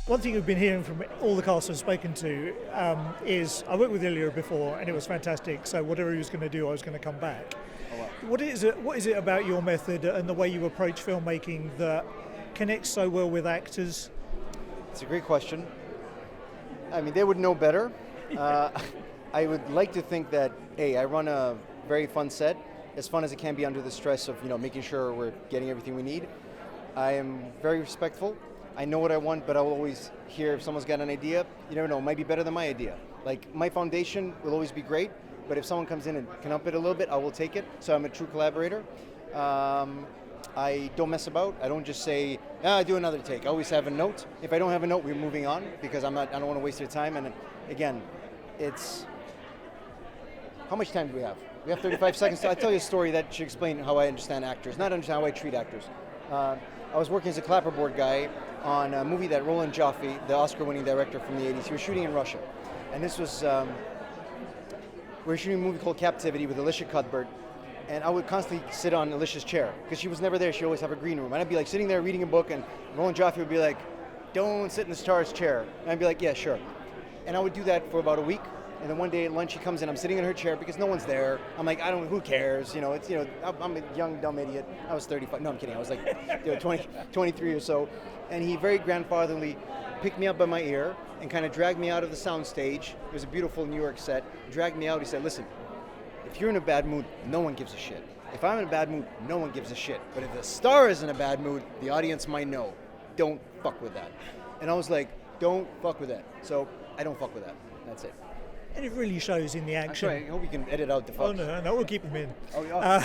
One thing we've been hearing from all the cast I've spoken to is I worked with Ilya before and it was fantastic, so whatever he was going to do, I was going to come back. Oh, wow. What is it about your method and the way you approach filmmaking that connects so well with actors? It's a great question. I mean, they would know better. I would like to think that, I run a very fun set, as fun as it can be under the stress of, making sure we're getting everything we need. I am very respectful. I know what I want, but I will always hear if someone's got an idea. You never know, it might be better than my idea. Like, my foundation will always be great, but if someone comes in and can up it a little bit, I will take it. So I'm a true collaborator. I don't mess about. I don't just say, do another take. I always have a note. If I don't have a note, we're moving on because I don't want to waste their time. And again, it's, how much time do we have? We have 35 seconds. So I'll tell you a story that should explain how I understand actors, not understand how I treat actors. I was working as a clapperboard guy on a movie that Roland Joffe, the Oscar-winning director from the 80s, he was shooting in Russia. And this was, we were shooting a movie called Captivity with Alicia Cuthbert, and I would constantly sit on Alicia's chair, because she was never there, she'd always have a green room. And I'd be like sitting there reading a book, and Roland Joffe would be like, don't sit in the star's chair. And I'd be like, yeah, sure. And I would do that for about a week. And then one day at lunch, she comes in, I'm sitting in her chair because no one's there. I'm like, who cares? I'm a young, dumb idiot. I was 35, no, I'm kidding. I was like 20, 23 or so. And he very grandfatherly picked me up by my ear and kind of dragged me out of the sound stage. It was a beautiful New York set. Dragged me out, he said, listen, if you're in a bad mood, no one gives a shit. If I'm in a bad mood, no one gives a shit. But if the star is in a bad mood, the audience might know. Don't fuck with that. And I was like, don't fuck with that. So I don't fuck with that. That's it. And it really shows in the action. I'm sorry, I hope you can edit out the fucks. Oh no, we'll keep them in. Oh, yeah.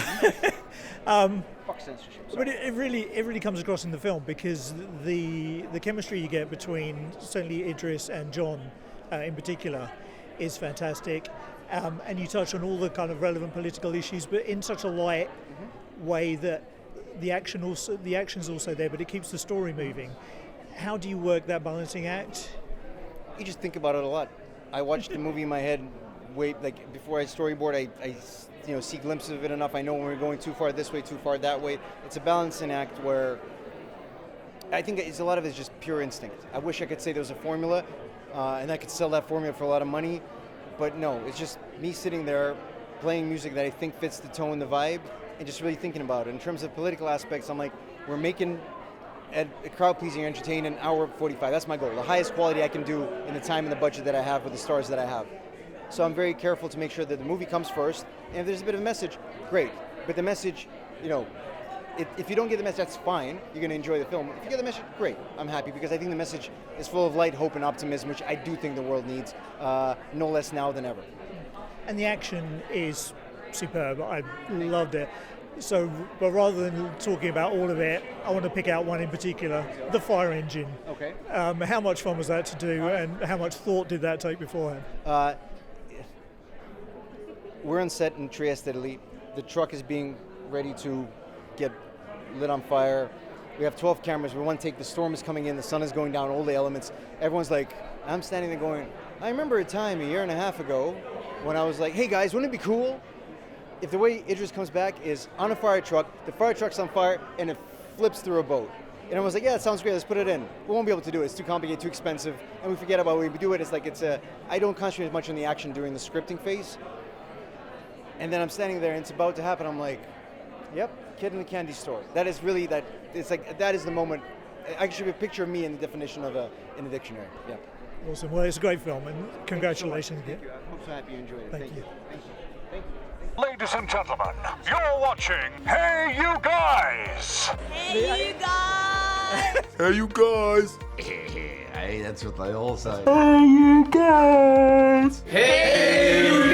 Fuck censorship. Sorry. But it really comes across in the film because the chemistry you get between certainly Idris and John, in particular, is fantastic. And you touch on all the kind of relevant political issues, but in such a light way that the action's also there, but it keeps the story moving. How do you work that balancing act? You just think about it a lot. I watched the movie in my head before I storyboard. I see glimpses of it enough. I know when we're going too far this way, too far that way. It's a balancing act where I think a lot of it is just pure instinct. I wish I could say there was a formula, and I could sell that formula for a lot of money, but no, it's just me sitting there playing music that I think fits the tone, the vibe, and just really thinking about it. In terms of political aspects, I'm like, we're making a crowd-pleasing, entertaining, an hour 45. That's my goal. The highest quality I can do in the time and the budget that I have with the stars that I have. So I'm very careful to make sure that the movie comes first. And if there's a bit of a message, great. But the message, if you don't get the message, that's fine. You're going to enjoy the film. If you get the message, great. I'm happy because I think the message is full of light, hope, and optimism, which I do think the world needs, no less now than ever. And the action is superb. I loved it. So, but rather than talking about all of it, I want to pick out one in particular, the fire engine. Okay. How much fun was that to do, and how much thought did that take beforehand? We're on set in Trieste, Italy. The truck is being ready to get lit on fire. We have 12 cameras. We want to take, the storm is coming in, the sun is going down, all the elements. Everyone's like, I'm standing there going, I remember a time a year and a half ago when I was like, hey guys, wouldn't it be cool if the way Idris comes back is on a fire truck, the fire truck's on fire, and it flips through a boat. And I was like, yeah, it sounds great, let's put it in. We won't be able to do it, it's too complicated, too expensive, and we forget about when we do it. It's like, I don't concentrate as much on the action during the scripting phase. And then I'm standing there and it's about to happen, I'm like, yep, kid in the candy store. That is really, that is the moment. I should be a picture of me in the definition of in the dictionary, yeah. Awesome, well, it's a great film, and congratulations. Thank you. I'm so happy you enjoyed it. Thank you. Thank you. Thank you. Ladies and gentlemen, you're watching Hey You Guys! Hey, you guys! Hey, you guys! Hey, that's what they all say. Hey, you guys! Hey,